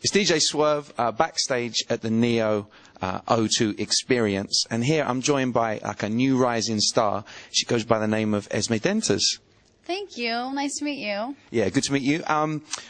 It's DJ Swerve, backstage at the Neo O2 Experience, and here I'm joined by like a new rising star. She goes by the name of Esmee Denters. Thank you. Nice to meet you. Yeah, good to meet you.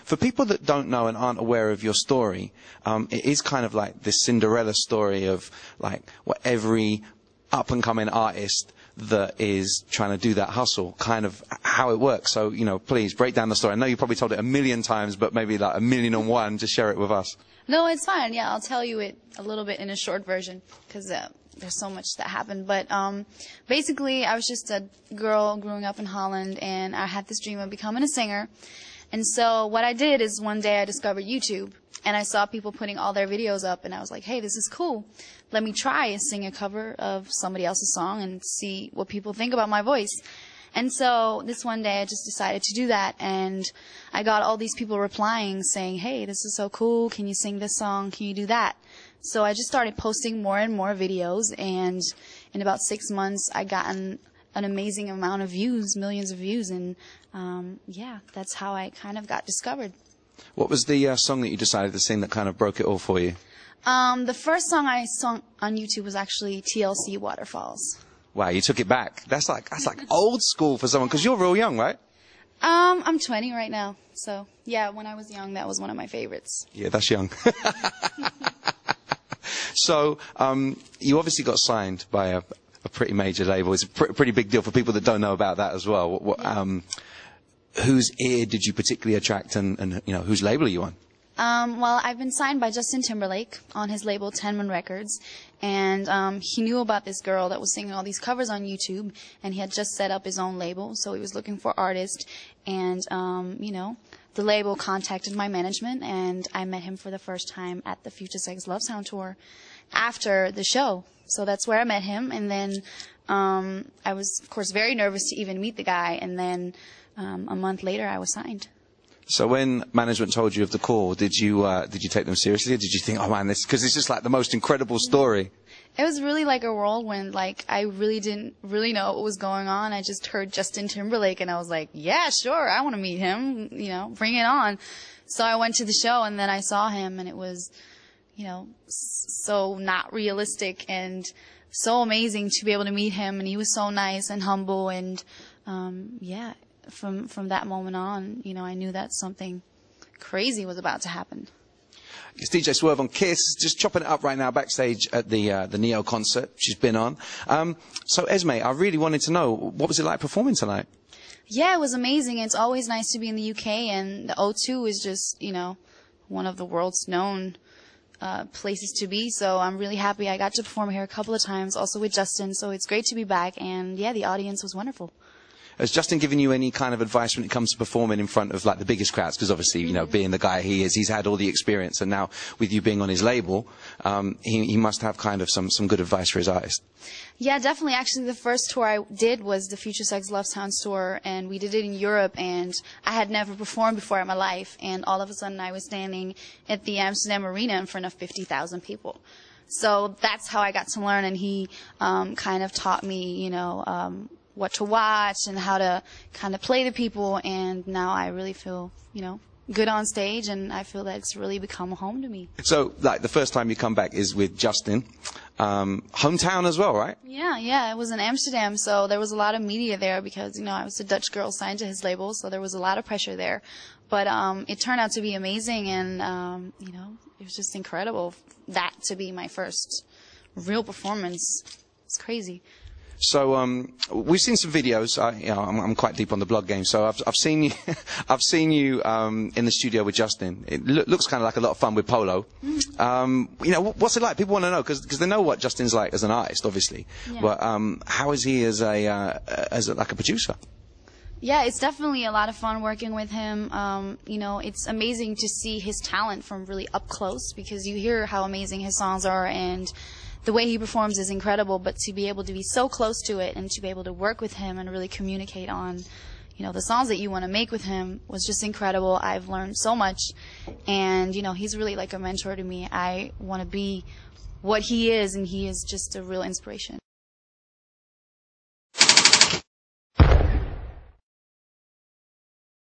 For people that don't know and aren't aware of your story, it is kind of like this Cinderella story of like what every up-and-coming artist that is trying to do that hustle, kind of how it works. So, you know, please break down the story. I know you probably told it 1,000,000 times, but maybe like 1,000,001, just share it with us. No, it's fine. Yeah, I'll tell you it a little bit in a short version because there's so much that happened. But basically, I was just a girl growing up in Holland, and I had this dream of becoming a singer. And so what I did is one day I discovered YouTube, and I saw people putting all their videos up, and I was like, hey, this is cool. Let me try and sing a cover of somebody else's song and see what people think about my voice. And so this one day I just decided to do that, and I got all these people replying saying, hey, this is so cool, can you sing this song, can you do that? So I just started posting more and more videos, and in about 6 months I gotten an amazing amount of views, millions of views, and yeah, that's how I kind of got discovered. What was the song that you decided to sing that kind of broke it all for you? The first song I sung on YouTube was actually TLC Waterfalls. Wow, you took it back. That's like old school for someone, because you're real young, right? I'm 20 right now, so yeah, when I was young, that was one of my favorites. Yeah, that's young. So, you obviously got signed by a pretty major label. It's a pretty big deal for people that don't know about that as well. Whose ear did you particularly attract, and you know, whose label are you on? Well, I've been signed by Justin Timberlake on his label 10 Records, and he knew about this girl that was singing all these covers on YouTube, and he had just set up his own label, so he was looking for artists, and you know, the label contacted my management, and I met him for the first time at the Future Sex Love Sound tour after the show. So that's where I met him, and then I was, of course, very nervous to even meet the guy, and then a month later I was signed. So when management told you of the call, did you take them seriously? Or did you think, oh man, because it's just like the most incredible story? It was really like a whirlwind. Like, I really didn't really know what was going on. I just heard Justin Timberlake, and I was like, yeah, sure, I want to meet him. You know, bring it on. So I went to the show, and then I saw him, and it was, you know, so not realistic and so amazing to be able to meet him. And he was so nice and humble, and yeah. From that moment on, you know, I knew that something crazy was about to happen. It's DJ Swerve on Kiss, just chopping it up right now backstage at the Neo concert she's been on. So Esmee, I really wanted to know, what was it like performing tonight? Yeah, it was amazing. It's always nice to be in the UK, and the O2 is just, you know, one of the world's known places to be. So I'm really happy I got to perform here a couple of times, also with Justin. So it's great to be back, and yeah, the audience was wonderful. Has Justin given you any kind of advice when it comes to performing in front of like the biggest crowds? Because obviously, you know, being the guy he is, he's had all the experience, and now with you being on his label, he must have kind of some good advice for his artists. Yeah, definitely. Actually, the first tour I did was the Future Sex Love Sounds tour, and we did it in Europe, and I had never performed before in my life, and all of a sudden I was standing at the Amsterdam Arena in front of 50,000 people. So that's how I got to learn, and he kind of taught me, you know, what to watch and how to kind of play the people, and now I really feel, you know, good on stage, and I feel that it's really become a home to me. So, like, the first time you come back is with Justin. Hometown as well, right? Yeah, it was in Amsterdam, so there was a lot of media there because, you know, I was a Dutch girl signed to his label, so there was a lot of pressure there. But it turned out to be amazing, and, you know, it was just incredible that to be my first real performance. It's crazy. So we've seen some videos. You know, I'm quite deep on the blog game, so I've seen you. I've seen you in the studio with Justin. It looks kind of like a lot of fun with Polo. You know, what's it like? People want to know because they know what Justin's like as an artist, obviously. Yeah. But how is he as like a producer? Yeah, it's definitely a lot of fun working with him. You know, it's amazing to see his talent from really up close because you hear how amazing his songs are, and the way he performs is incredible, but to be able to be so close to it and to be able to work with him and really communicate on, you know, the songs that you want to make with him was just incredible. I've learned so much, and, you know, he's really like a mentor to me. I want to be what he is, and he is just a real inspiration.